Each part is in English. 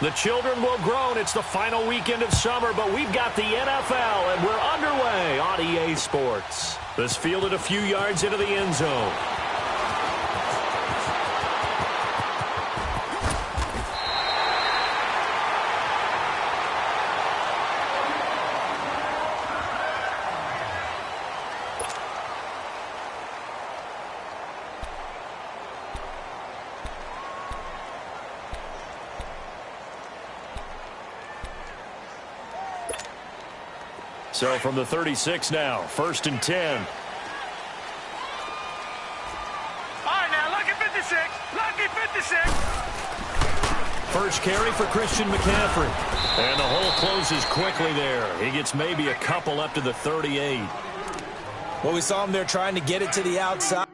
The children will groan. It's the final weekend of summer, but we've got the NFL, and we're underway on EA Sports. This fielded a few yards into the end zone. So from the 36 now, 1st and 10. All right, now, lucky 56. Lucky 56. First carry for Christian McCaffrey. And the hole closes quickly there. He gets maybe a couple up to the 38. Well, we saw him there trying to get it to the outside.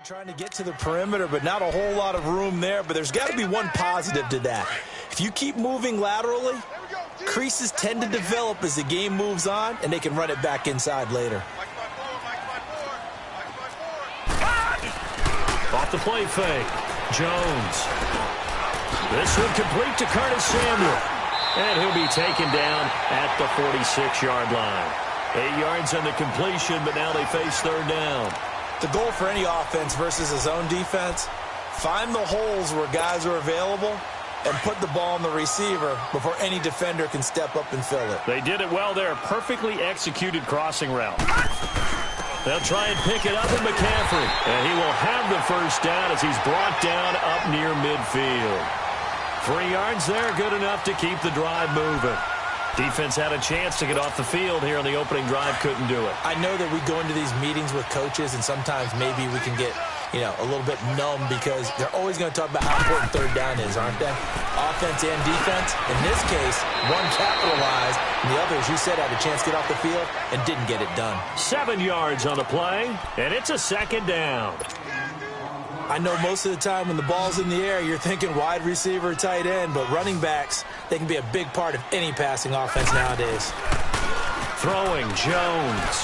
Trying to get to the perimeter, but not a whole lot of room there. But there's got to be one positive to that. If you keep moving laterally, creases tend to develop as the game moves on, and they can run it back inside later. Off the play fake. Jones. This one complete to Curtis Samuel. And he'll be taken down at the 46-yard line. 8 yards on the completion, but now they face 3rd down. The goal for any offense versus a zone defense, find the holes where guys are available and put the ball on the receiver before any defender can step up and fill it. They did it well there. Perfectly executed crossing route. They'll try and pick it up in McCaffrey. And he will have the first down as he's brought down up near midfield. 3 yards there, good enough to keep the drive moving. Defense had a chance to get off the field here on the opening drive, couldn't do it. I know that we go into these meetings with coaches, and sometimes maybe we can get, a little bit numb because they're always going to talk about how important 3rd down is, aren't they? Offense and defense. In this case, one capitalized, and the other, as you said, had a chance to get off the field and didn't get it done. 7 yards on the play, and it's a 2nd down. I know most of the time when the ball's in the air, you're thinking wide receiver, tight end, but running backs, they can be a big part of any passing offense nowadays. Throwing, Jones.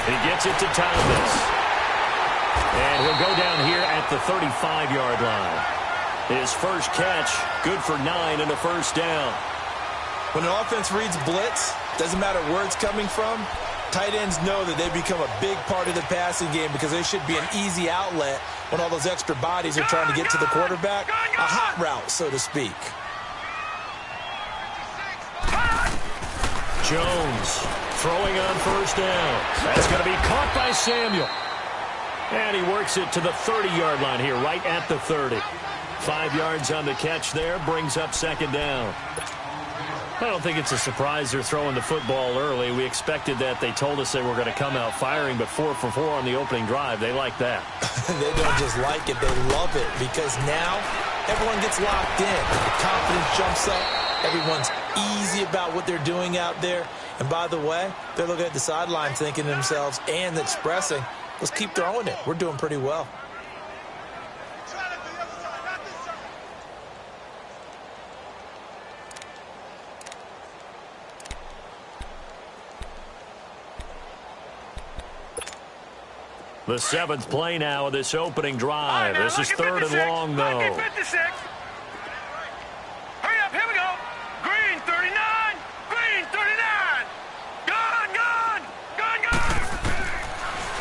He gets it to Thomas. And he'll go down here at the 35-yard line. His first catch, good for 9 and a first down. When an offense reads blitz, doesn't matter where it's coming from, tight ends know that they become a big part of the passing game because they should be an easy outlet when all those extra bodies are trying to get to the quarterback. A hot route, so to speak. Jones throwing on first down. That's going to be caught by Samuel. And he works it to the 30-yard line here, right at the 30. 5 yards on the catch there, brings up 2nd down. I don't think it's a surprise they're throwing the football early. We expected that. They told us they were going to come out firing, but 4 for 4 on the opening drive. They like that. They don't just like it. They love it because now everyone gets locked in. The confidence jumps up. Everyone's easy about what they're doing out there. And by the way, they're looking at the sideline thinking to themselves and expressing, let's keep throwing it. We're doing pretty well. The 7th play now of this opening drive. This is 3rd and long, though. Hurry up, here we go. Green 39, green 39. Gun.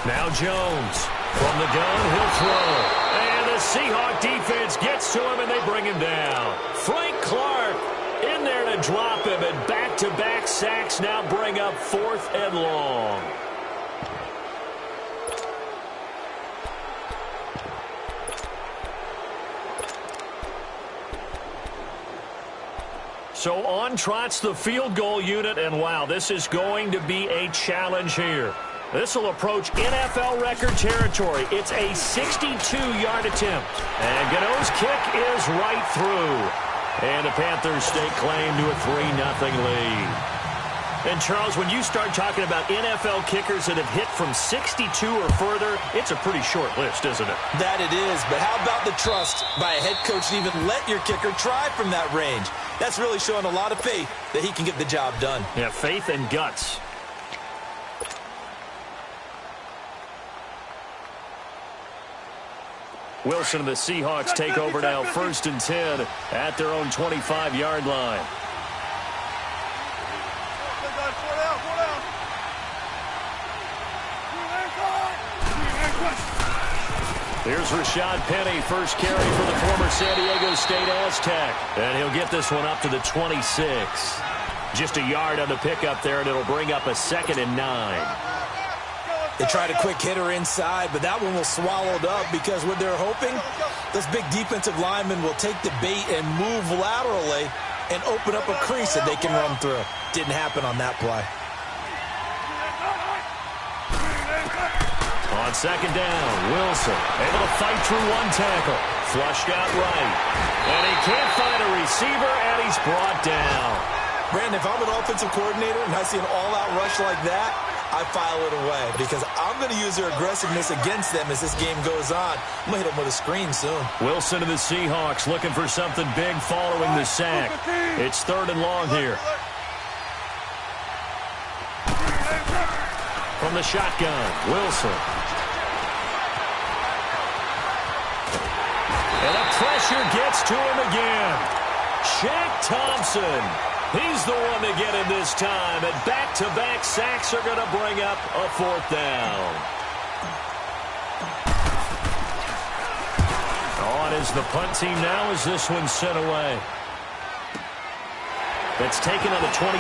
Now Jones from the gun, he'll throw. And the Seahawk defense gets to him, and they bring him down. Frank Clark in there to drop him, and back-to-back sacks now bring up 4th and long. So on trots the field goal unit, and wow, this is going to be a challenge here. This will approach NFL record territory. It's a 62-yard attempt. And Gano's kick is right through. And the Panthers stake claim to a 3-0 lead. And, Charles, when you start talking about NFL kickers that have hit from 62 or further, it's a pretty short list, isn't it? That it is, but how about the trust by a head coach to even let your kicker try from that range? That's really showing a lot of faith that he can get the job done. Yeah, faith and guts. Wilson and the Seahawks take over now, 1st and 10 at their own 25-yard line. Here's Rashad Penny, first carry for the former San Diego State Aztec. And he'll get this one up to the 26. Just a yard on the pickup there, and it'll bring up a 2nd and 9. They tried a quick hitter inside, but that one was swallowed up because what they're hoping, those big defensive linemen will take the bait and move laterally and open up a crease that they can run through. Didn't happen on that play. On 2nd down, Wilson able to fight through one tackle. Flushed out right. And he can't find a receiver, and he's brought down. Brandon, if I'm an offensive coordinator and I see an all-out rush like that, I file it away because I'm going to use their aggressiveness against them as this game goes on. I'm going to hit them with a screen soon. Wilson and the Seahawks looking for something big following the sack. It's 3rd and long here. From the shotgun, Wilson. And the pressure gets to him again. Shaq Thompson. He's the one to get him this time. And back-to-back sacks are going to bring up a 4th down. On is the punt team now as this one's sent away. That's taken on the 25.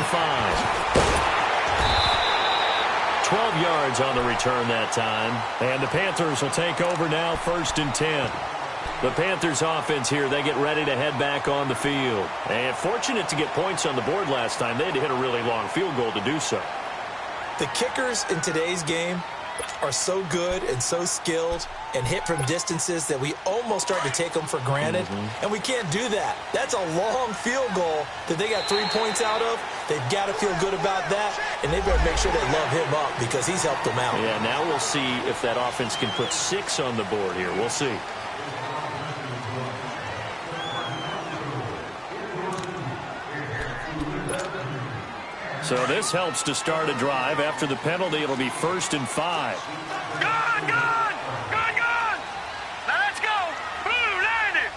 12 yards on the return that time. And the Panthers will take over now, 1st and 10. The Panthers offense here, they get ready to head back on the field. And fortunate to get points on the board last time. They had to hit a really long field goal to do so. The kickers in today's game are so good and so skilled and hit from distances that we almost start to take them for granted. And we can't do that. That's a long field goal that they got 3 points out of. They've got to feel good about that, and they better make sure they love him up because he's helped them out. Yeah, now we'll see if that offense can put 6 on the board here. We'll see. So this helps to start a drive. After the penalty, it'll be 1st and 5. Gone! Now let's go! Blue landing!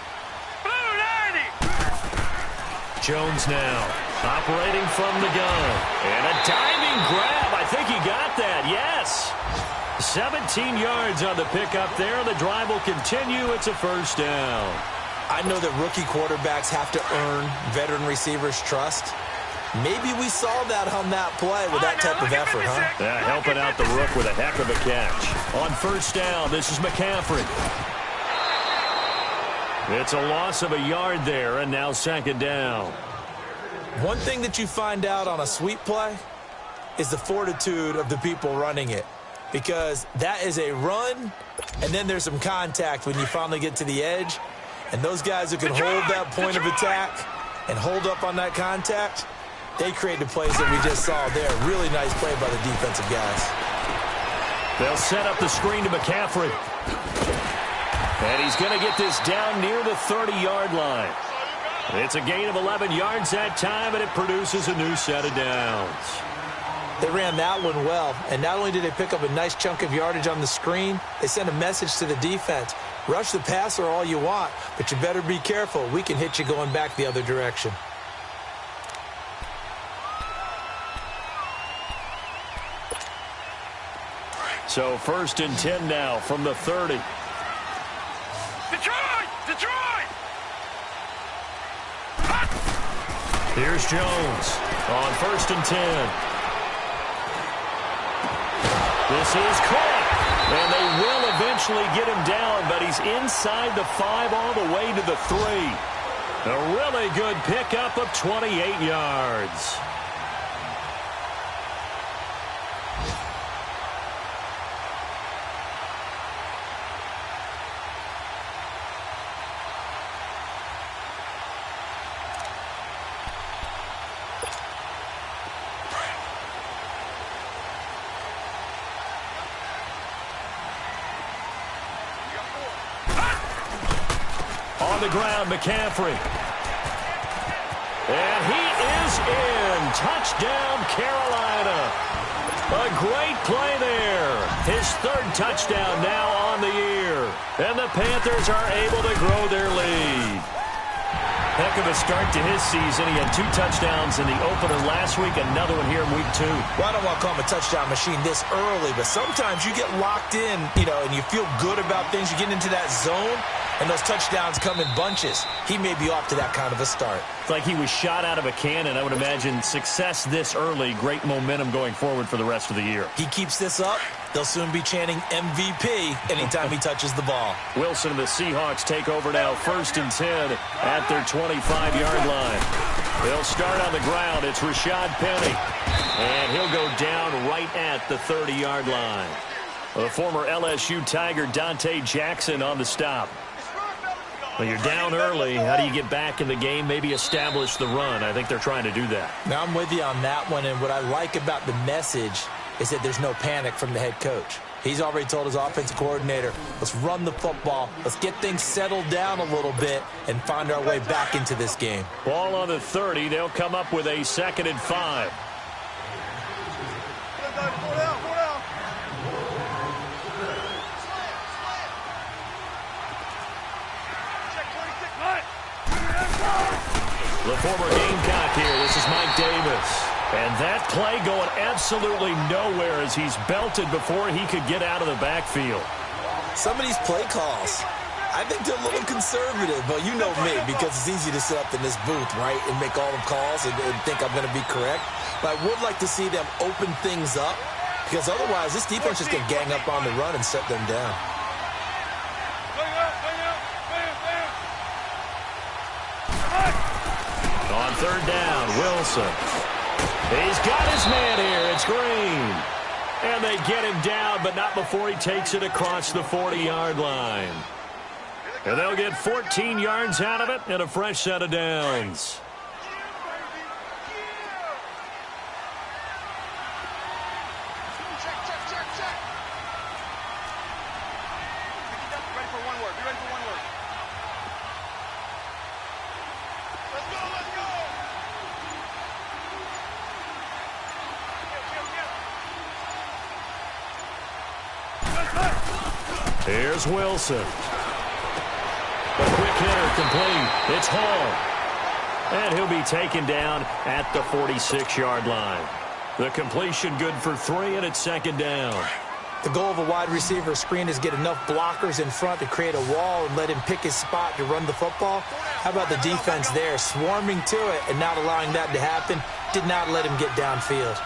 Jones now operating from the gun. And a diving grab. I think he got that. Yes. 17 yards on the pickup there. The drive will continue. It's a 1st down. I know that rookie quarterbacks have to earn veteran receivers' trust. Maybe we saw that on that play with that type of effort, huh? Yeah, helping out the rook with a heck of a catch. On 1st down, this is McCaffrey. It's a loss of a yard there, and now 2nd down. One thing that you find out on a sweep play is the fortitude of the people running it. Because that is a run, and then there's some contact when you finally get to the edge. And those guys who can hold that point of attack and hold up on that contact, they create the plays that we just saw there. Really nice play by the defensive guys. They'll set up the screen to McCaffrey. And he's going to get this down near the 30-yard line. It's a gain of 11 yards that time, and it produces a new set of downs. They ran that one well, and not only did they pick up a nice chunk of yardage on the screen, they sent a message to the defense. Rush the passer all you want, but you better be careful. We can hit you going back the other direction. So 1st and 10 now from the 30. Detroit! Here's Jones on 1st and 10. This is caught, and they will eventually get him down, but he's inside the 5 all the way to the 3. A really good pickup of 28 yards. On the ground, McCaffrey. And he is in. Touchdown, Carolina. A great play there. His third touchdown now on the year. And the Panthers are able to grow their lead. Heck of a start to his season. He had 2 touchdowns in the opener last week, another one here in week 2. Well, I don't want to call him a touchdown machine this early, but sometimes you get locked in, and you feel good about things. You get into that zone, and those touchdowns come in bunches. He may be off to that kind of a start. It's like he was shot out of a cannon. I would imagine success this early, great momentum going forward for the rest of the year. He keeps this up, they'll soon be chanting MVP anytime he touches the ball. Wilson and the Seahawks take over now, 1st and 10 at their 25-yard line. They'll start on the ground. It's Rashad Penny, and he'll go down right at the 30-yard line. The former LSU Tiger Dante Jackson on the stop. Well, you're down early. How do you get back in the game, maybe establish the run? I think they're trying to do that. Now, I'm with you on that one, and what I like about the message is that there's no panic from the head coach. He's already told his offensive coordinator, let's run the football, let's get things settled down a little bit and find our way back into this game. Ball on the 30. They'll come up with a 2nd and 5. The former Gamecock here. This is Mike Davis. And that play going absolutely nowhere as he's belted before he could get out of the backfield. Some of these play calls, I think they're a little conservative, but you know me, because it's easy to sit up in this booth, right, and make all the calls and think I'm going to be correct. But I would like to see them open things up, because otherwise this defense is going to gang up on the run and shut them down. On 3rd down, Wilson. He's got his man here. It's Green. And they get him down, but not before he takes it across the 40-yard line. And they'll get 14 yards out of it and a fresh set of downs. Here's Wilson. A quick hitter complete. It's Hall. And he'll be taken down at the 46-yard line. The completion good for 3, and it's 2nd down. The goal of a wide receiver screen is get enough blockers in front to create a wall and let him pick his spot to run the football. How about the defense there, swarming to it and not allowing that to happen? Did not let him get downfield.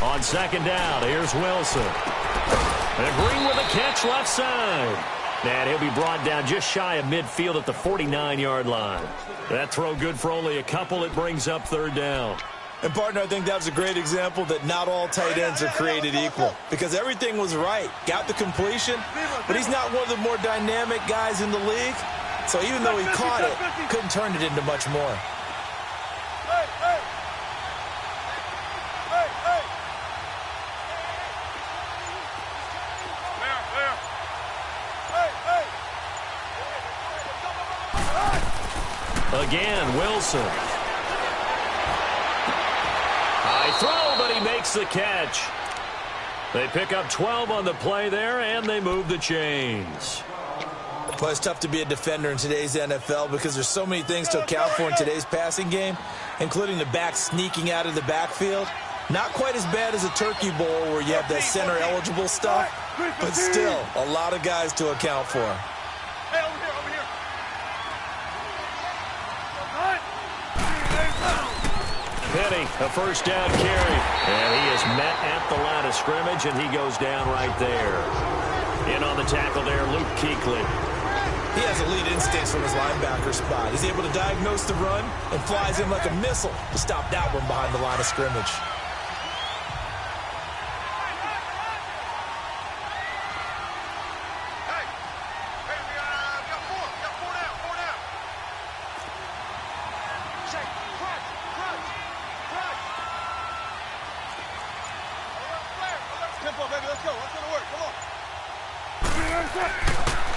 On 2nd down, here's Wilson. And Green with a catch left side. And he'll be brought down just shy of midfield at the 49-yard line. That throw good for only a couple. It brings up 3rd down. And, partner, I think that was a great example that not all tight ends are created equal, because everything was right. Got the completion, but he's not one of the more dynamic guys in the league. So even though he caught it, couldn't turn it into much more. Again, Wilson. High throw, but he makes the catch. They pick up 12 on the play there, and they move the chains. Well, it's tough to be a defender in today's NFL because there's so many things to account for in today's passing game, including the back sneaking out of the backfield. Not quite as bad as a turkey bowl where you have that center-eligible stuff, but still a lot of guys to account for. Penny, a 1st down carry. And he is met at the line of scrimmage, and he goes down right there. In on the tackle there, Luke Kuechly. He has elite instincts from his linebacker spot. He's able to diagnose the run and flies in like a missile to stop that one behind the line of scrimmage.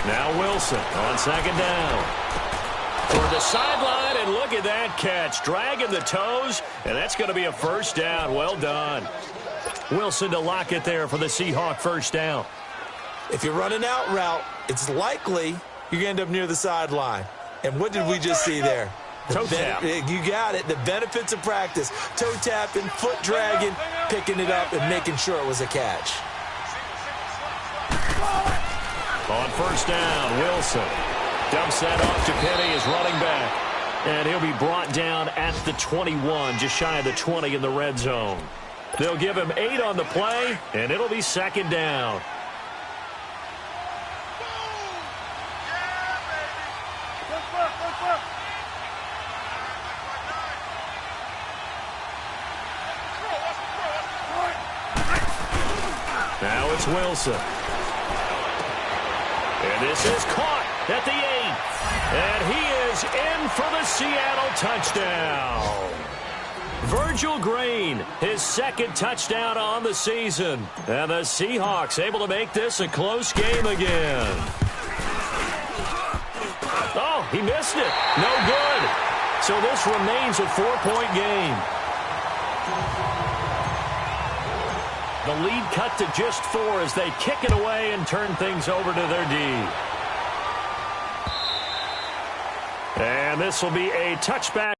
Now Wilson on second down. Toward the sideline, and look at that catch. Dragging the toes, and that's going to be a first down. Well done. Wilson to lock it there for the Seahawk first down. If you run an out route, it's likely you're going to end up near the sideline. And what did we just see there? Toe tap. You got it. The benefits of practice. Toe tapping, foot dragging, picking it up, and making sure it was a catch. On first down, Wilson dumps that off to Penny, his running back. And he'll be brought down at the 21, just shy of the 20 in the red zone. They'll give him 8 on the play, and it'll be second down. Now it's Wilson. And this is caught at the 8. And he is in for the Seattle touchdown. Virgil Green, his second touchdown on the season. And the Seahawks able to make this a close game again. Oh, he missed it. No good. So this remains a 4-point game. The lead cut to just 4 as they kick it away and turn things over to their D. And this will be a touchback.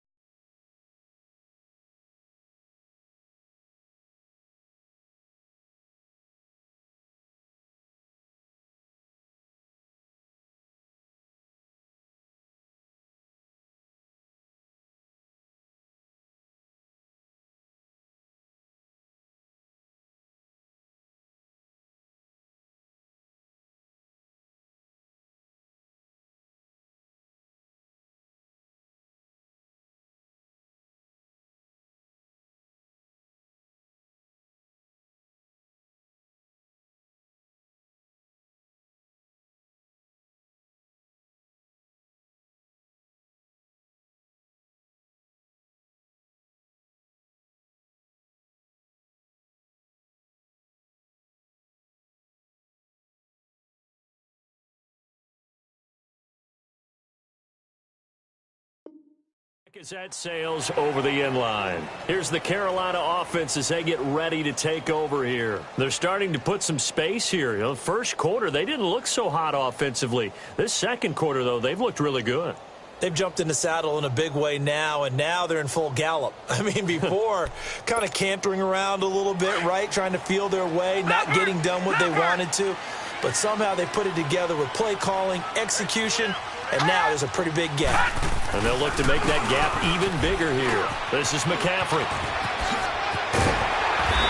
Is that sails over the inline. Here's the Carolina offense as they get ready to take over here. They're starting to put some space here. You know, first quarter, they didn't look so hot offensively. This second quarter, though, they've looked really good. They've jumped in the saddle in a big way now, and now they're in full gallop. I mean, before, kind of cantering around a little bit, right, trying to feel their way, not getting done what they wanted to. But somehow they put it together with play calling, execution, and now there's a pretty big gap. And they'll look to make that gap even bigger here. This is McCaffrey.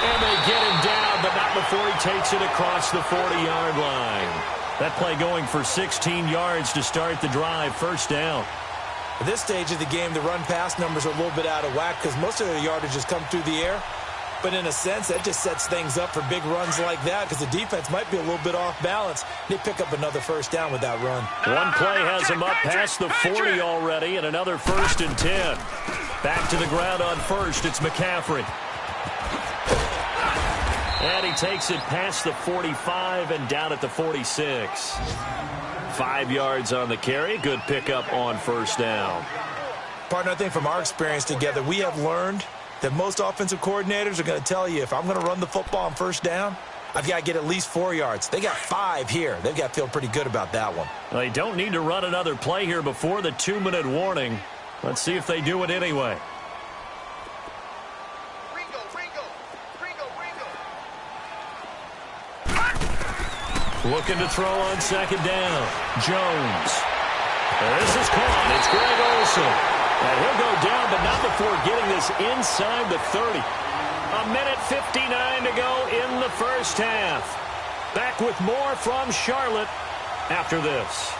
And they get him down, but not before he takes it across the 40-yard line. That play going for 16 yards to start the drive, first down. At this stage of the game, the run-pass numbers are a little bit out of whack because most of their yardage has come through the air. But in a sense, that just sets things up for big runs like that because the defense might be a little bit off balance. They pick up another first down with that run. One play has him up past the 40 already, and another 1st and 10. Back to the ground on first. It's McCaffrey. And he takes it past the 45 and down at the 46. 5 yards on the carry. Good pickup on first down. Partner, I think from our experience together, we have learned that most offensive coordinators are going to tell you, if I'm going to run the football on first down, I've got to get at least 4 yards. They got 5 here. They've got to feel pretty good about that one. They don't need to run another play here before the 2-minute warning. Let's see if they do it anyway. Looking to throw on second down. Jones. This is caught. It's Greg Olsen. And he'll go down, but not before getting this inside the 30. A minute 59 to go in the first half. Back with more from Charlotte after this.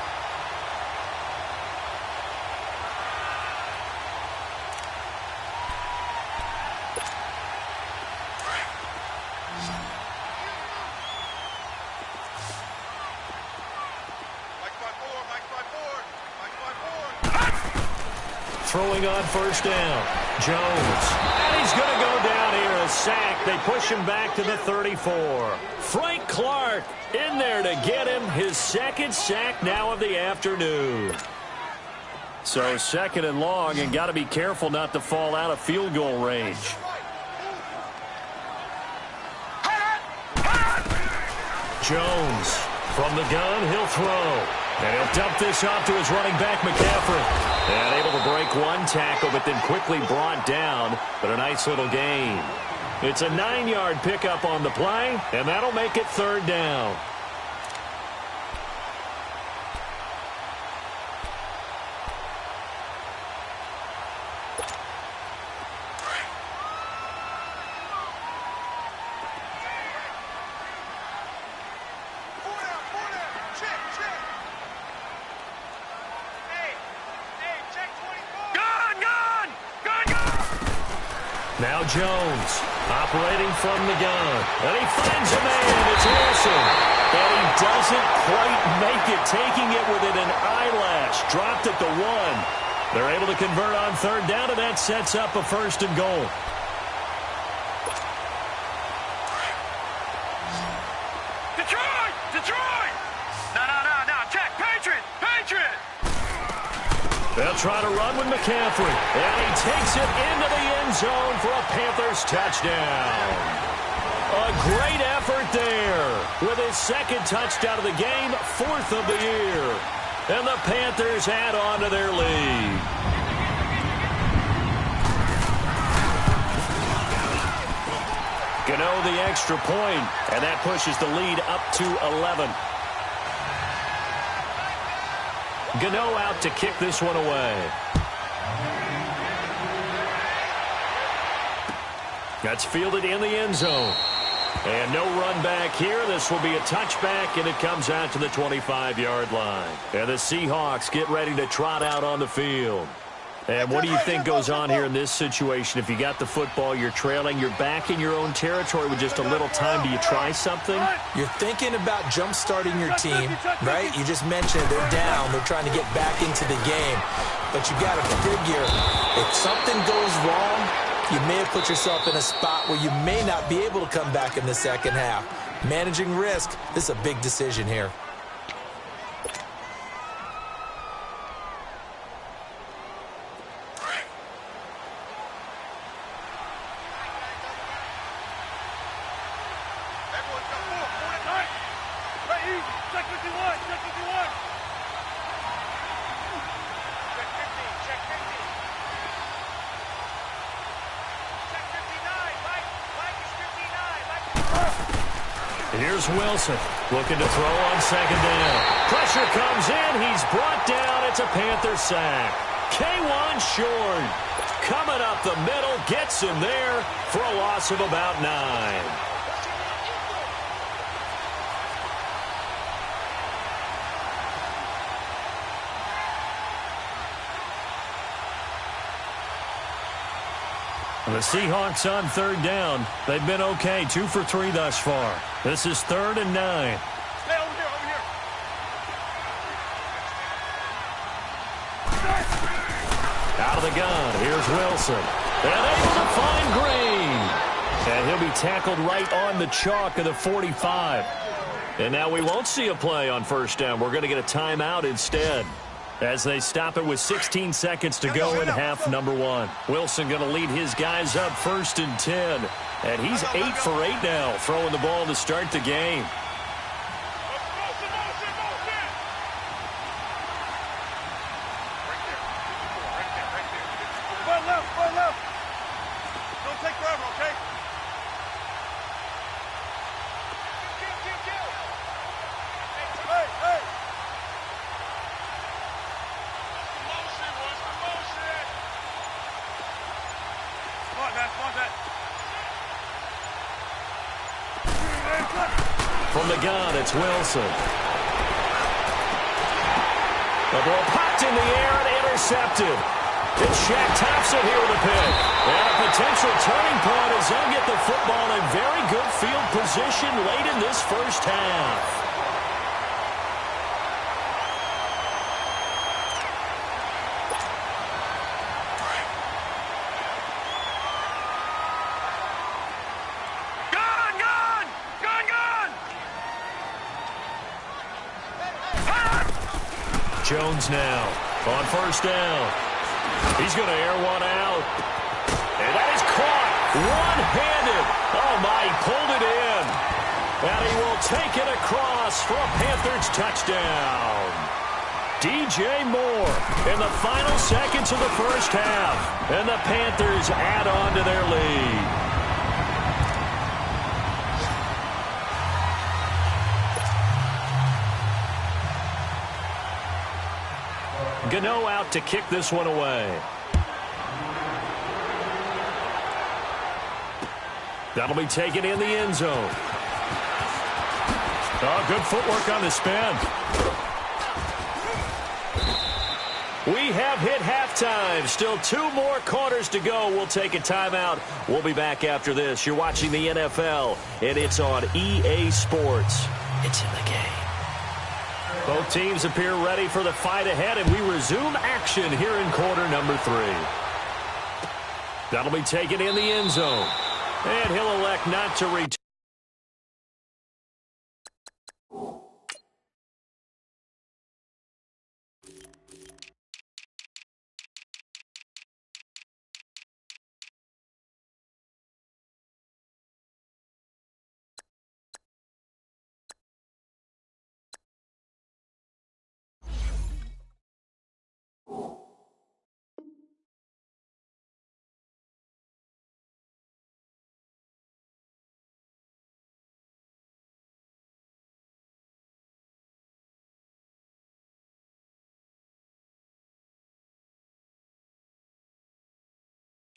Throwing on first down. Jones. And he's going to go down here. A sack. They push him back to the 34. Frank Clark in there to get him his second sack now of the afternoon. So second and long, and got to be careful not to fall out of field goal range. Jones from the gun. He'll throw. And he'll dump this off to his running back, McCaffrey. And able to break one tackle, but then quickly brought down. But a nice little gain. It's a 9-yard pickup on the play, and that'll make it third down. Now Jones, operating from the gun. And he finds a man. It's Wilson. And he doesn't quite make it, taking it within an eyelash. Dropped at the 1. They're able to convert on third down, and that sets up a first and goal. Detroit! Detroit! No. Check. Patriot! They'll try to run with McCaffrey. And he takes it into the end zone for a Panthers touchdown. A great effort there with his second touchdown of the game, 4th of the year. And the Panthers add on to their lead. Gano the extra point, and that pushes the lead up to 11. Gano out to kick this one away. That's fielded in the end zone. And no run back here. This will be a touchback, and it comes out to the 25-yard line. And the Seahawks get ready to trot out on the field. And what do you think goes on here in this situation? If you got the football, you're trailing, you're back in your own territory with just a little time. Do you try something? You're thinking about jump-starting your team, right? You just mentioned they're down. They're trying to get back into the game. But you got to figure, if something goes wrong, you may have put yourself in a spot where you may not be able to come back in the second half. Managing risk, this is a big decision here. Here's Wilson looking to throw on second down. Pressure comes in. He's brought down. It's a Panther sack. K1 short. Coming up the middle. Gets him there for a loss of about 9. The Seahawks on third down. They've been okay, 2 for 3 thus far. This is 3rd and 9. Stay over here. Out of the gun, here's Wilson. And able to find Green. And he'll be tackled right on the chalk of the 45. And now we won't see a play on first down. We're going to get a timeout instead, as they stop it with 16 seconds to go in half number 1. Wilson going to lead his guys up 1st and 10. And he's 8 for 8 now, throwing the ball to start the game. One left. Don't take forever, okay? Hey! Come on, man. From the gun, it's Wilson. The ball popped in the air and intercepted. It's Shaq Thompson here with a pick. And a potential turning point as they'll get the football in very good field position late in this first half. Jones now on first down. He's going to air one out. And that is caught one-handed. Oh, my, he pulled it in. And he will take it across for a Panthers touchdown. DJ Moore in the final seconds of the first half. And the Panthers add on to their lead. Gano out to kick this one away. That'll be taken in the end zone. Oh, good footwork on the spin. We have hit halftime. Still 2 more quarters to go. We'll take a timeout. We'll be back after this. You're watching the NFL, and it's on EA Sports. It's in the game. Both teams appear ready for the fight ahead, and we resume action here in quarter number 3. That'll be taken in the end zone. And he'll elect not to return.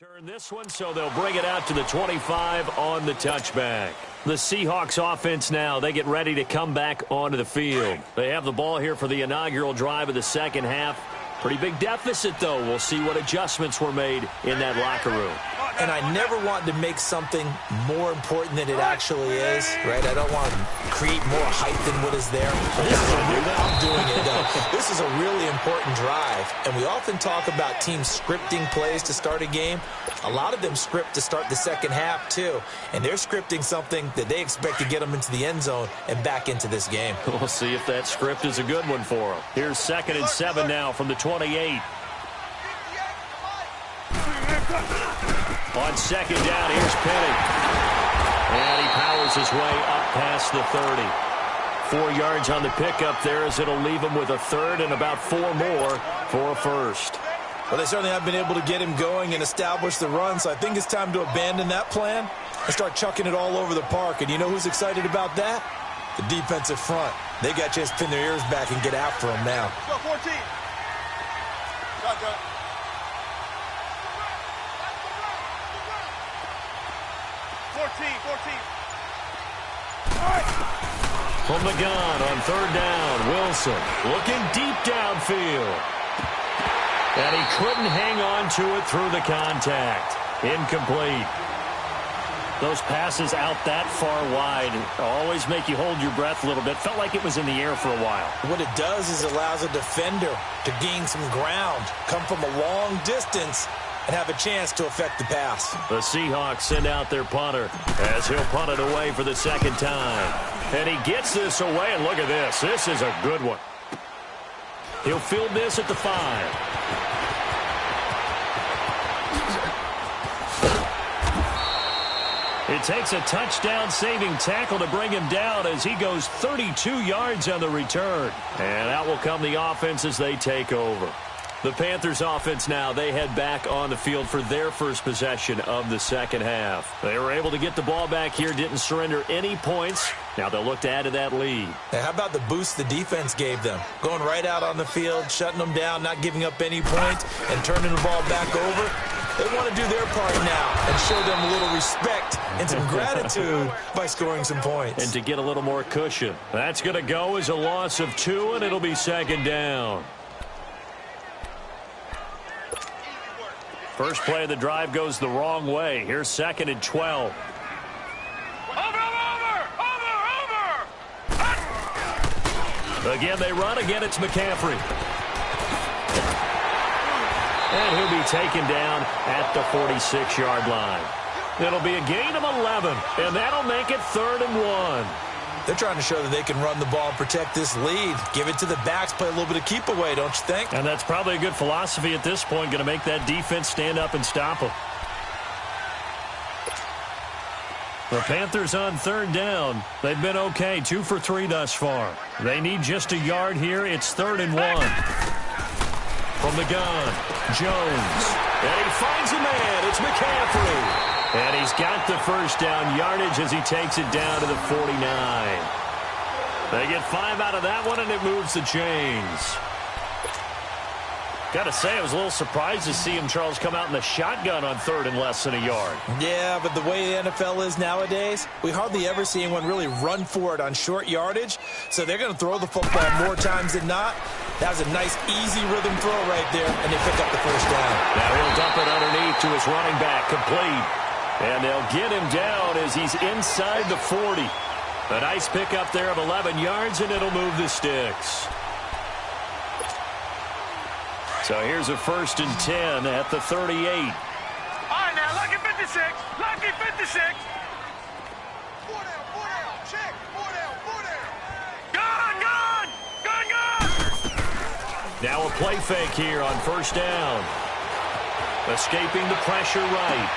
Turn this one, so they'll bring it out to the 25 on the touchback. The Seahawks offense now, they get ready to come back onto the field. They have the ball here for the inaugural drive of the second half. Pretty big deficit, though. We'll see what adjustments were made in that locker room. And I never want to make something more important than it actually is, right? I don't want to create more hype than what is there. I'm doing it, though. This is a really important drive, and we often talk about teams scripting plays to start a game. A lot of them script to start the second half, too, and they're scripting something that they expect to get them into the end zone and back into this game. We'll see if that script is a good one for them. Here's 2nd and 7 now from the 28. On second down, here's Penny. And he powers his way up past the 30. 4 yards on the pickup there as it'll leave him with a third and about 4 more for a first. Well, they certainly have been able to get him going and establish the run, so I think it's time to abandon that plan and start chucking it all over the park. And you know who's excited about that? The defensive front. They got a chance to pin their ears back and get after him now. Let's go, 14. Shotgun. 14. From the gun on third down, Wilson looking deep downfield. And he couldn't hang on to it through the contact. Incomplete. Those passes out that far wide always make you hold your breath a little bit. Felt like it was in the air for a while. What it does is it allows a defender to gain some ground, come from a long distance, and have a chance to affect the pass. The Seahawks send out their punter as he'll punt it away for the second time. And he gets this away, and look at this. This is a good one. He'll field this at the 5. It takes a touchdown-saving tackle to bring him down as he goes 32 yards on the return. And out will come the offense as they take over. The Panthers offense now, they head back on the field for their first possession of the second half. They were able to get the ball back here, didn't surrender any points. Now they'll look to add to that lead. Now, how about the boost the defense gave them? Going right out on the field, shutting them down, not giving up any points, and turning the ball back over. They want to do their part now and show them a little respect and some gratitude by scoring some points. And to get a little more cushion. That's going to go as a loss of 2, and it'll be second down. First play of the drive goes the wrong way. Here's second and 12. Again, they run. Again, it's McCaffrey. And he'll be taken down at the 46-yard line. It'll be a gain of 11, and that'll make it 3rd and 1. They're trying to show that they can run the ball and protect this lead. Give it to the backs, play a little bit of keep away, don't you think? And that's probably a good philosophy at this point, going to make that defense stand up and stop them. The Panthers on 3rd down. They've been okay, 2 for 3 thus far. They need just a yard here. It's 3rd and 1. From the gun, Jones. And he finds a man. It's McCaffrey. And he's got the first down yardage as he takes it down to the 49. They get 5 out of that one, and it moves the chains. Got to say, I was a little surprised to see him, Charles, come out in the shotgun on 3rd and less than a yard. Yeah, but the way the NFL is nowadays, we hardly ever see anyone really run for it on short yardage. So they're going to throw the football more times than not. That was a nice, easy rhythm throw right there, and they pick up the first down. Now he'll dump it underneath to his running back, complete. And they'll get him down as he's inside the 40. A nice pickup there of 11 yards, and it'll move the sticks. So here's a 1st and 10 at the 38. All right, now, lucky 56. Lucky 56. 4 down, check. 4 down. Gun. Now a play fake here on 1st down. Escaping the pressure right.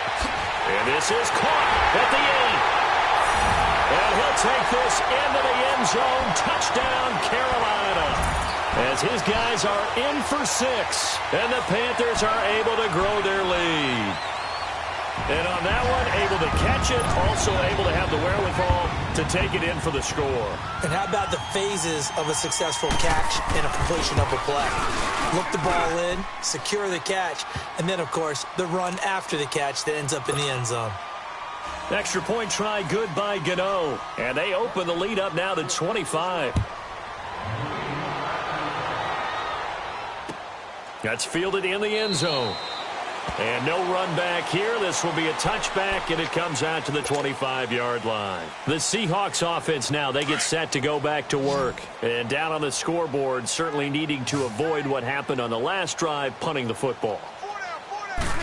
And this is caught at the 8. And he'll take this into the end zone. Touchdown, Carolina. As his guys are in for 6, and the Panthers are able to grow their lead. And on that one, able to catch it, also able to have the wherewithal to take it in for the score. And how about the phases of a successful catch and a completion of a play? Look the ball in, secure the catch, and then, of course, the run after the catch that ends up in the end zone. Extra point try good by Gano. And they open the lead up now to 25. That's fielded in the end zone. And no run back here. This will be a touchback, and it comes out to the 25-yard line. The Seahawks offense now, they get set to go back to work. And down on the scoreboard, certainly needing to avoid what happened on the last drive, punting the football.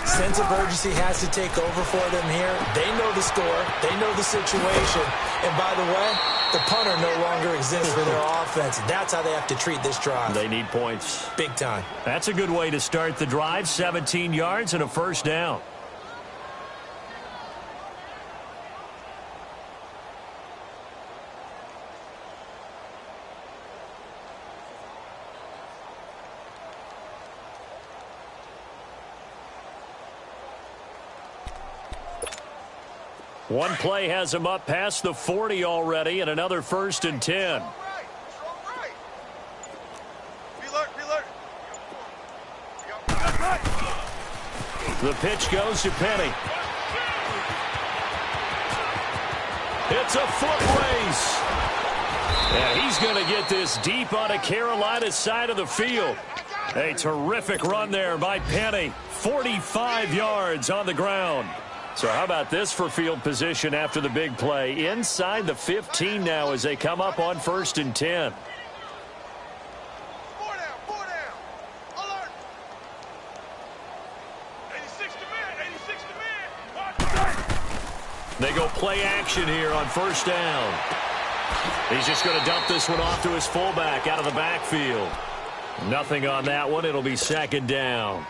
Sense of urgency has to take over for them here. They know the score. They know the situation. And by the way, the punter no longer exists for their offense. That's how they have to treat this drive. They need points. Big time. That's a good way to start the drive. 17 yards and a 1st down. One play has him up past the 40 already, and another 1st and 10. The pitch goes to Penny. It's a foot race. And he's going to get this deep onto Carolina's side of the field. A terrific run there by Penny. 45 yards on the ground. So how about this for field position after the big play? Inside the 15 now as they come up on 1st and 10. Four down. Alert. 86 to man. They go play action here on 1st down. He's just going to dump this one off to his fullback out of the backfield. Nothing on that one. It'll be 2nd down.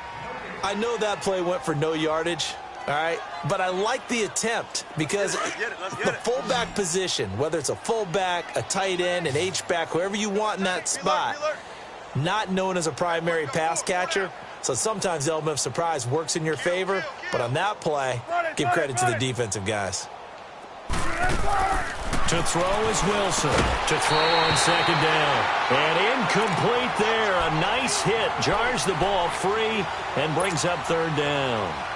I know that play went for no yardage. All right, but I like the attempt because the fullback position, whether it's a fullback, a tight end, an H-back, whoever you want in that spot, not known as a primary pass catcher. So sometimes the element of surprise works in your favor. But on that play, give credit to the defensive guys. To throw is Wilson. To throw on 2nd down. And incomplete there. A nice hit. Jars the ball free and brings up 3rd down.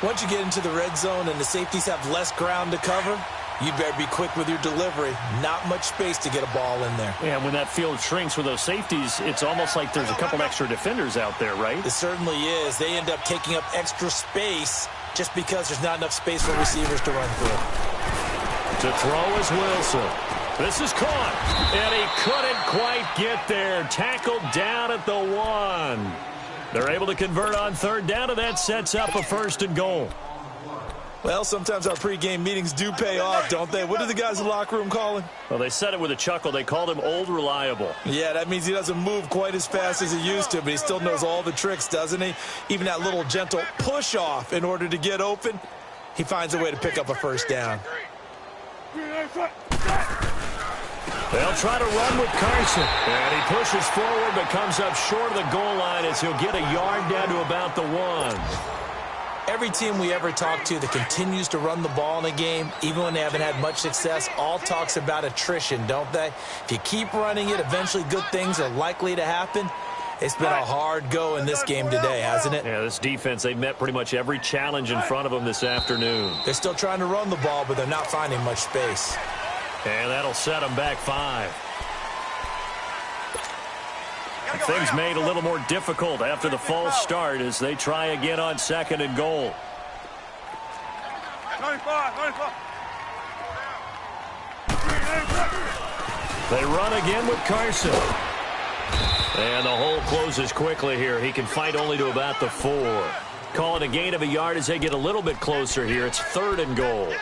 Once you get into the red zone and the safeties have less ground to cover, you better be quick with your delivery. Not much space to get a ball in there. Yeah, when that field shrinks with those safeties, it's almost like there's a couple extra defenders out there, right? It certainly is. They end up taking up extra space just because there's not enough space for receivers to run through. To throw is Wilson. This is caught, and he couldn't quite get there. Tackled down at the 1. They're able to convert on third down, and that sets up a 1st and goal. Well, sometimes our pregame meetings do pay off, don't they? What do the guys in the locker room call him? Well, they said it with a chuckle. They called him Old Reliable. Yeah, that means he doesn't move quite as fast as he used to, but he still knows all the tricks, doesn't he? Even that little gentle push-off in order to get open, he finds a way to pick up a 1st down. They'll try to run with Carson. And he pushes forward but comes up short of the goal line as he'll get a yard down to about the 1. Every team we ever talk to that continues to run the ball in a game, even when they haven't had much success, all talks about attrition, don't they? If you keep running it, eventually good things are likely to happen. It's been a hard go in this game today, hasn't it? Yeah, this defense, they've met pretty much every challenge in front of them this afternoon. They're still trying to run the ball, but they're not finding much space. And that'll set them back 5. Things made a little more difficult after the false start as they try again on 2nd and goal. 25. They run again with Carson. And the hole closes quickly here. He can fight only to about the 4. Call it a gain of a yard as they get a little bit closer here. It's 3rd and goal.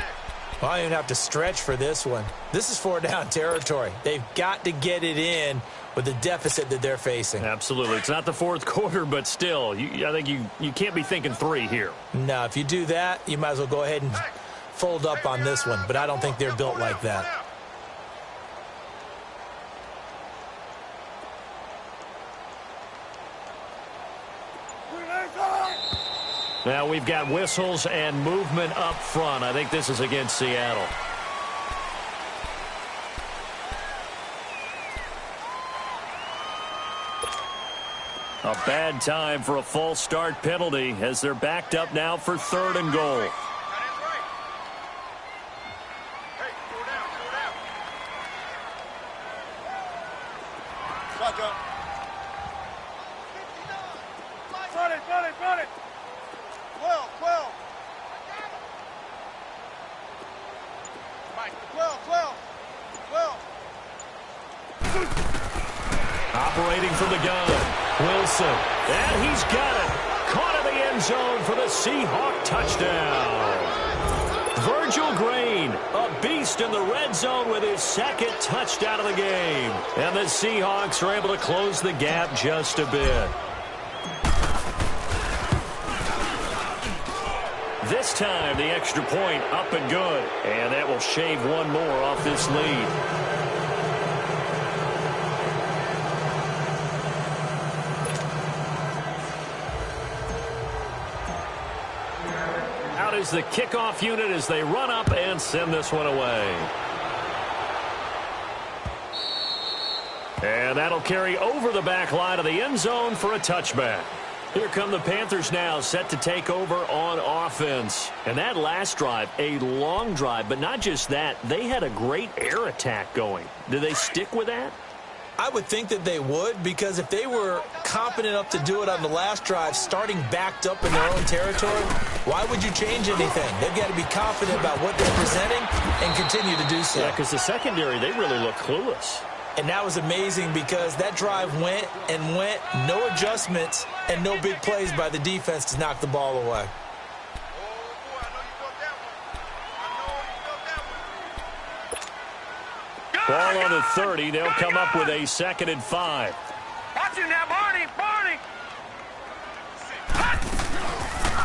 Well, I don't even have to stretch for this one. This is 4-down territory. They've got to get it in with the deficit that they're facing. Absolutely. It's not the 4th quarter, but still, I think you can't be thinking 3 here. No, if you do that, you might as well go ahead and fold up on this one, but I don't think they're built like that. Now we've got whistles and movement up front. I think this is against Seattle. A bad time for a false start penalty as they're backed up now for 3rd and goal. Operating from the gun, Wilson, and he's got it. Caught in the end zone for the Seahawk touchdown. Virgil Green, a beast in the red zone with his 2nd touchdown of the game. And the Seahawks are able to close the gap just a bit. This time, the extra point up and good. And that will shave one more off this lead. Out is the kickoff unit as they run up and send this one away. And that'll carry over the back line of the end zone for a touchback. Here come the Panthers now, set to take over on offense. And that last drive, a long drive, but not just that. They had a great air attack going. Do they stick with that? I would think that they would, because if they were competent enough to do it on the last drive, starting backed up in their own territory, why would you change anything? They've got to be confident about what they're presenting and continue to do so. Yeah, because the secondary, they really look clueless. And that was amazing because that drive went and went, no adjustments and no big plays by the defense to knock the ball away. Ball on the 30. They'll come up with a 2nd and 5. Watch him now, Barney.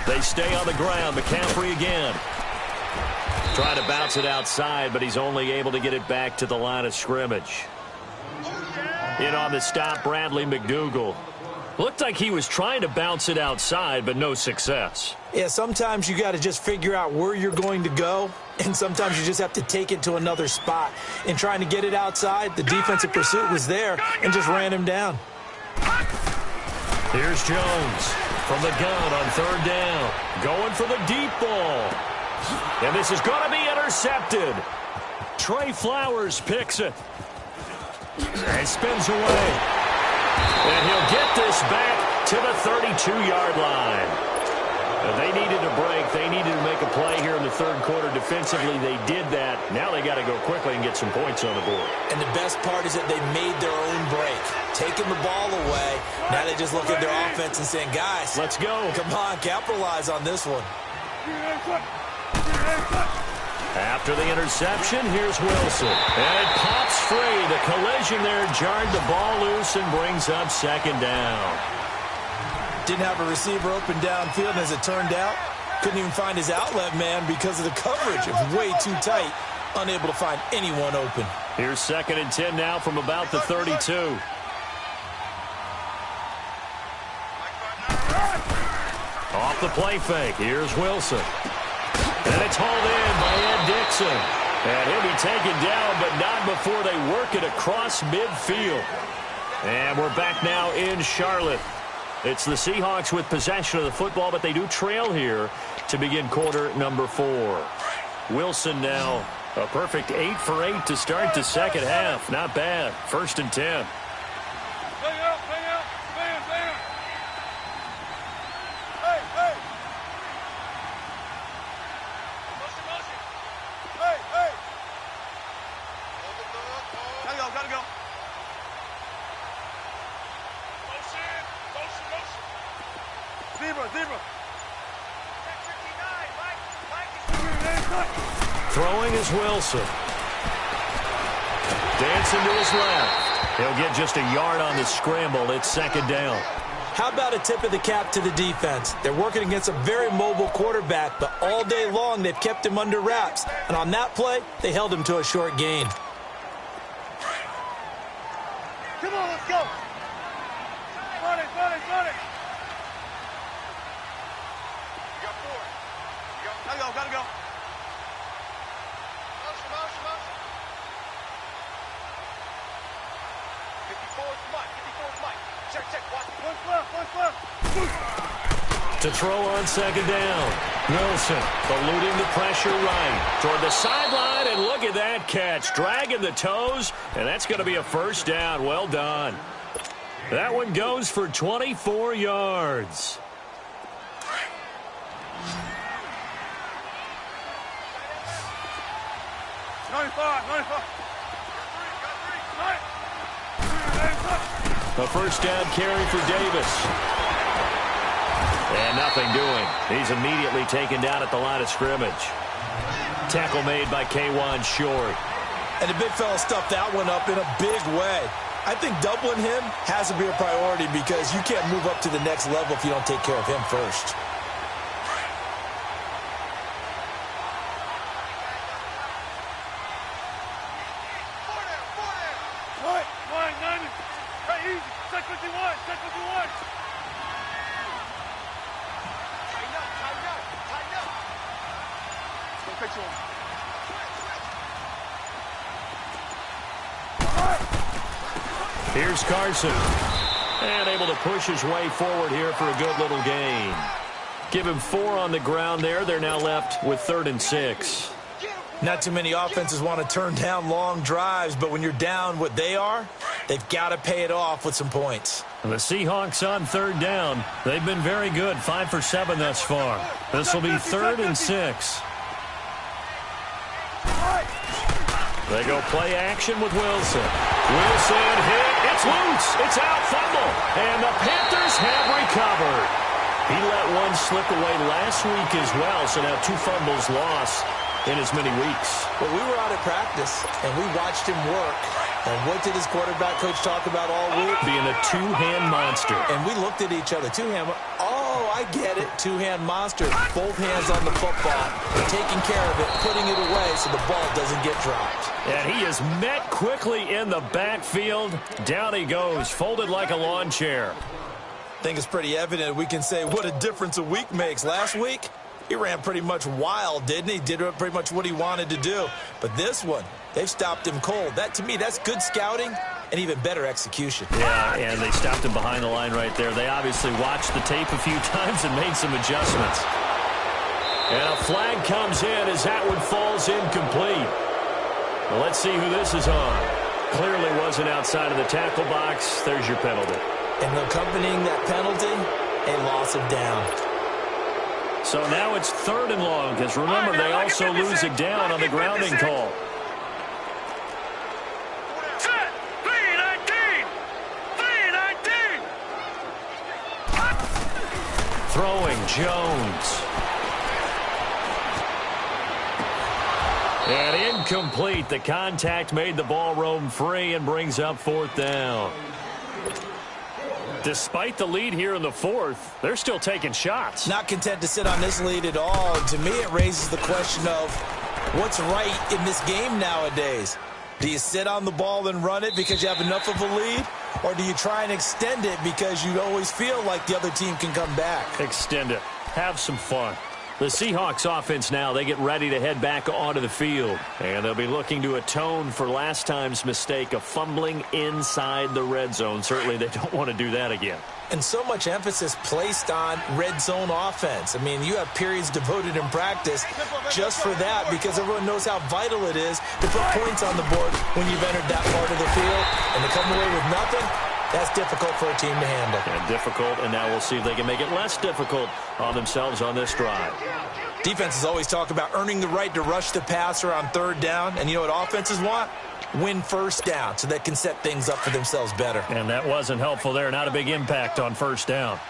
They stay on the ground. McCaffrey again. Trying to bounce it outside, but he's only able to get it back to the line of scrimmage. In on the stop, Bradley McDougald. Looked like he was trying to bounce it outside, but no success. Yeah, sometimes you got to just figure out where you're going to go, and sometimes you just have to take it to another spot. In trying to get it outside, the defensive pursuit was there and just ran him down. Here's Jones. from the gun on third down. Going for the deep ball. And this is going to be intercepted. Trey Flowers picks it. And spins away. And he'll get this back to the 32-yard line. They needed a break. They needed to make a play here in the third quarter. Defensively, they did that. Now they got to go quickly and get some points on the board. And the best part is that they made their own break. Taking the ball away. Now they just look at their offense and saying, guys, let's go. Come on, capitalize on this one. After the interception, here's Wilson. And it pops free. The collision there jarred the ball loose and brings up second down. Didn't have a receiver open downfield, and as it turned out, couldn't even find his outlet man because of the coverage. It was way too tight, unable to find anyone open. Here's 2nd and 10 now from about the 32. Off the play fake. Here's Wilson. And it's hauled in by Ed Dixon. And he'll be taken down, but not before they work it across midfield. And we're back now in Charlotte. It's the Seahawks with possession of the football, but they do trail here to begin quarter number 4. Wilson now a perfect 8 for 8 to start the second half. Not bad. 1st and 10. Throwing is Wilson. Dancing to his left. He'll get just a yard on the scramble. It's 2nd down. How about a tip of the cap to the defense? They're working against a very mobile quarterback, but all day long they've kept him under wraps. And on that play, they held him to a short gain. Come on, let's go. Run it, run it, run it. You got 4. Gotta go. Motion. 54's Mike. Check. Watch. One's left. To throw on 2nd down. Wilson eluding the pressure right toward the sideline, and look at that catch. Dragging the toes, and that's going to be a 1st down. Well done. That one goes for 24 yards. A 1st down carry for Davis. And nothing doing. He's immediately taken down at the line of scrimmage. Tackle made by K1 Short. And the big fella stuffed that one up in a big way. I think doubling him has to be a priority because you can't move up to the next level if you don't take care of him first. Here's Carson. And able to push his way forward here for a good little gain. Give him 4 on the ground there. They're now left with 3rd and 6. Not too many offenses want to turn down long drives, but when you're down what they are, they've got to pay it off with some points. The Seahawks on 3rd down. They've been very good. 5 for 7 thus far. This will be 3rd and 6. They go play action with Wilson. Wilson hit. It's loose. It's out. Fumble. And the Panthers have recovered. He let one slip away last week as well, so now 2 fumbles lost in as many weeks. Well, we were out at practice, and we watched him work. And what did his quarterback coach talk about all week? Being a 2-hand monster. And we looked at each other. 2-hand. Oh, I get it. 2-hand monster. Both hands on the football. Taking care of it, putting it away so the ball doesn't get dropped. And he is met quickly in the backfield. Down he goes, folded like a lawn chair. I think it's pretty evident we can say what a difference a week makes. Last week, he ran pretty much wild, didn't he? Did pretty much what he wanted to do. But this one, they've stopped him cold. That, to me, that's good scouting and even better execution. Yeah, and they stopped him behind the line right there. They obviously watched the tape a few times and made some adjustments. And a flag comes in as that one falls incomplete. Well, let's see who this is on. Clearly wasn't outside of the tackle box. There's your penalty. And accompanying that penalty, a loss of down. So now it's 3rd and long, because remember, they also lose it down on the grounding call. Set. 3-19. 3-19. Throwing Jones. And incomplete. The contact made the ball roam free and brings up 4th down. Despite the lead here in the 4th, they're still taking shots. Not content to sit on this lead at all. To me, it raises the question of what's right in this game nowadays. Do you sit on the ball and run it because you have enough of a lead? Or do you try and extend it because you always feel like the other team can come back? Extend it. Have some fun. The Seahawks offense now, they get ready to head back onto the field. And they'll be looking to atone for last time's mistake of fumbling inside the red zone. Certainly they don't want to do that again. And so much emphasis placed on red zone offense. I mean, you have periods devoted in practice just for that because everyone knows how vital it is to put points on the board when you've entered that part of the field. And to come away with nothing, that's difficult for a team to handle. And difficult, and now we'll see if they can make it less difficult on themselves on this drive. Defenses always talk about earning the right to rush the passer on 3rd down. And you know what offenses want? Win 1st down so they can set things up for themselves better. And that wasn't helpful there. Not a big impact on 1st down.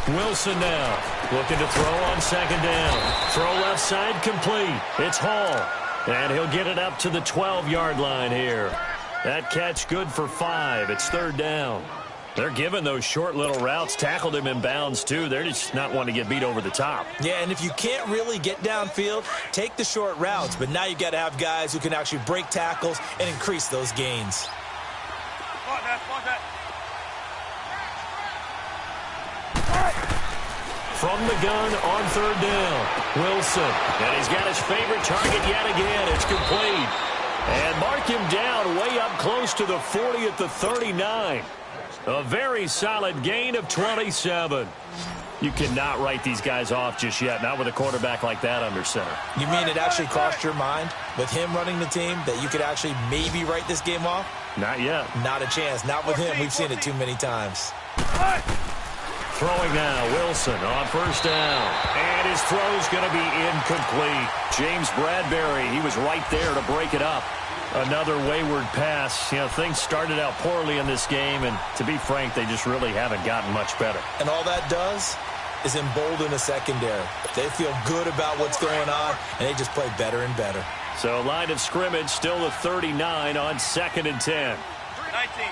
Wilson now looking to throw on 2nd down. Throw left side complete. It's Hall. And he'll get it up to the 12-yard line here. That catch good for 5. It's 3rd down. They're giving those short little routes. Tackled him in bounds, too. They're just not wanting to get beat over the top. Yeah, and if you can't really get downfield, take the short routes. But now you got to have guys who can actually break tackles and increase those gains. From the gun on 3rd down, Wilson. And he's got his favorite target yet again. It's complete. And mark him down way up close to the 40 at the 39. A very solid gain of 27. You cannot write these guys off just yet, not with a quarterback like that under center. You mean it actually crossed your mind with him running the team that you could actually maybe write this game off? Not yet. Not a chance. Not with him. We've seen it too many times. Throwing now, Wilson on 1st down. And his throw's going to be incomplete. James Bradbury, he was right there to break it up. Another wayward pass. You know, things started out poorly in this game, and to be frank, they just really haven't gotten much better. And all that does is embolden a secondary. They feel good about what's going on, and they just play better and better. So line of scrimmage still the 39 on 2nd and 10. 19.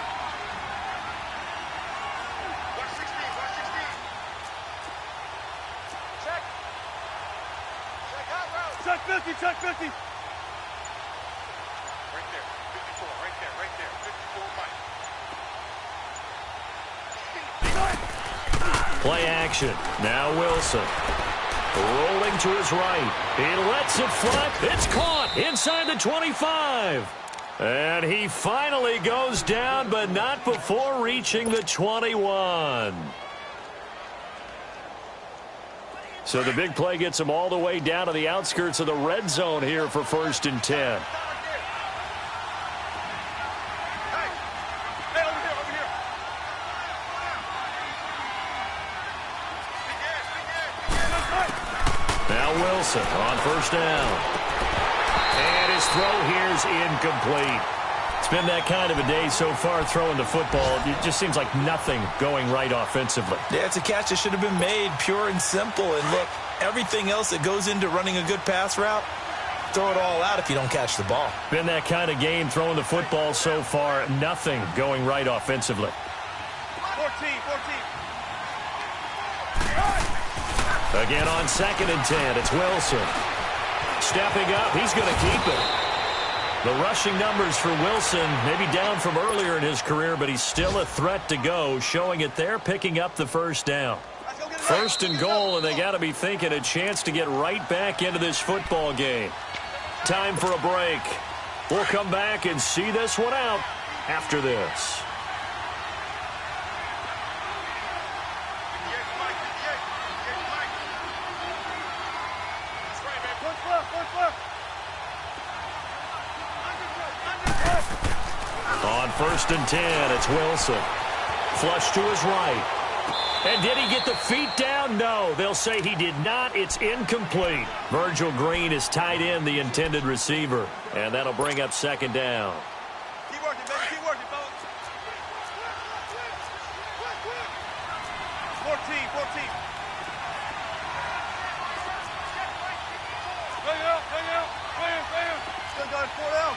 Check 50, check 50. Right there, 54, right there, 54 Mike. Play action. Now Wilson. Rolling to his right. He lets it fly. It's caught inside the 25. And he finally goes down, but not before reaching the 21. So the big play gets him all the way down to the outskirts of the red zone here for 1st and 10. Now Wilson on 1st down. And his throw here's incomplete. It's been that kind of a day so far throwing the football. It just seems like nothing going right offensively. Yeah, it's a catch that should have been made, pure and simple. And look, everything else that goes into running a good pass route, throw it all out if you don't catch the ball. Been that kind of game throwing the football so far. Nothing going right offensively. 14. Again on 2nd and 10, it's Wilson. Stepping up, he's going to keep it. The rushing numbers for Wilson, maybe down from earlier in his career, but he's still a threat to go, showing it there, picking up the first down. First and goal, and they got to be thinking a chance to get right back into this football game. Time for a break. We'll come back and see this one out after this. On 1st and 10, it's Wilson. Flush to his right. And did he get the feet down? No, they'll say he did not. It's incomplete. Virgil Green is tied in, the intended receiver. And that'll bring up 2nd down. Keep working, baby. Keep working, fellas. 14. Bring it out. Bam. Still got 4 down.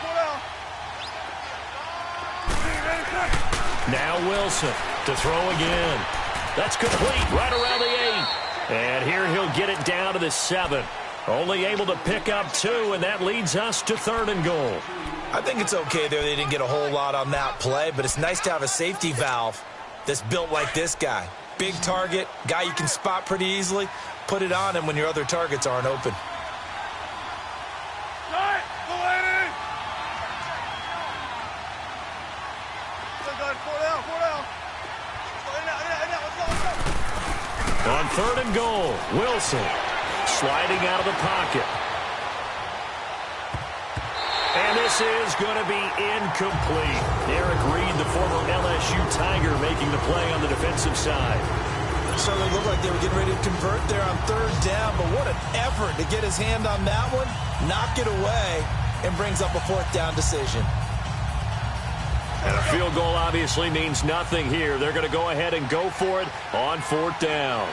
Now Wilson to throw again. That's complete right around the 8. And here he'll get it down to the 7. Only able to pick up 2, and that leads us to 3rd and goal. I think it's okay there. They didn't get a whole lot on that play, but it's nice to have a safety valve that's built like this guy. Big target, guy you can spot pretty easily. Put it on him when your other targets aren't open. On 3rd and goal, Wilson sliding out of the pocket. And this is going to be incomplete. Eric Reed, the former LSU Tiger, making the play on the defensive side. Certainly looked like they were getting ready to convert there on 3rd down, but what an effort to get his hand on that one, knock it away, and brings up a 4th down decision. And a field goal obviously means nothing here. They're going to go ahead and go for it on 4th down.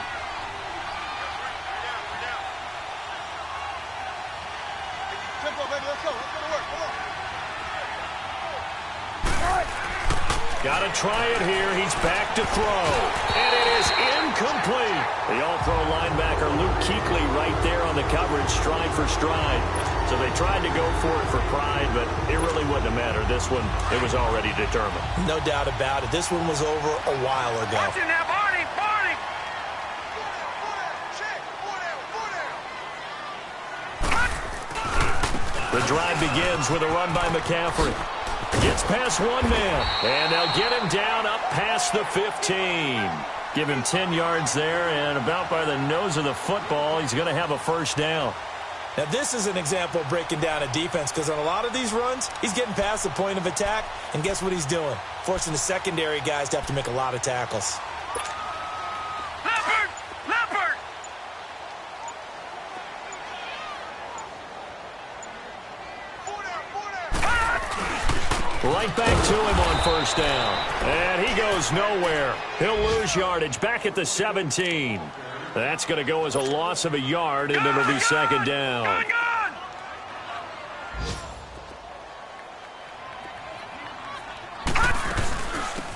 Got to try it here. He's back to throw. And it is incomplete. The all-pro linebacker Luke Kuechly right there on the coverage, stride for stride. So they tried to go for it for pride, but it really wouldn't have mattered. This one, it was already determined. No doubt about it. This one was over a while ago. Watching that, Barney. The drive begins with a run by McCaffrey. Gets past one man, and they'll get him down up past the 15. Give him 10 yards there, and about by the nose of the football, he's going to have a 1st down. Now, this is an example of breaking down a defense, because on a lot of these runs, he's getting past the point of attack, and guess what he's doing? Forcing the secondary guys to have to make a lot of tackles. Leopard! Right back to him on 1st down. And he goes nowhere. He'll lose yardage back at the 17. That's going to go as a loss of a yard, and it'll be 2nd down.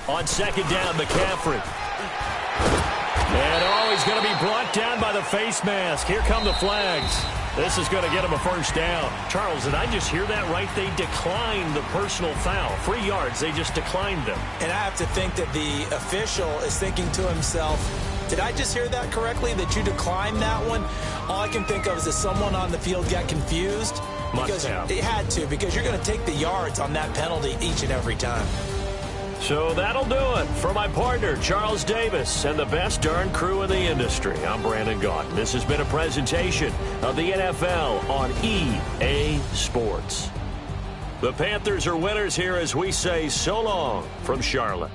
On 2nd down, McCaffrey. And he's going to be brought down by the face mask. Here come the flags. This is going to get him a 1st down. Charles, did I just hear that right? They declined the personal foul. 3 yards, they just declined them. And I have to think that the official is thinking to himself, did I just hear that correctly, that you declined that one? All I can think of is that someone on the field got confused. Must have. It had to, because you're going to take the yards on that penalty each and every time. So that'll do it for my partner, Charles Davis, and the best darn crew in the industry. I'm Brandon Gaudin. This has been a presentation of the NFL on EA Sports. The Panthers are winners here as we say so long from Charlotte.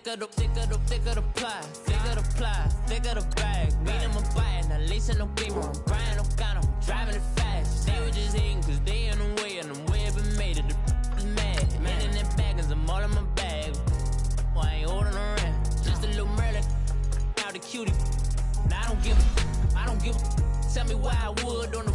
thick of the pie, thick of the ply, thick of the bag. Beat him a bite, now lacing no beamer. I'm Brian O'Connor, driving it fast. They were just hating cause they in the way, and the way been made it. The is mad. Man in that bag, cause I'm all in my bag. Well, I ain't holding around. Just a little Merlin, out the cutie. Now I don't give. Tell me why I would on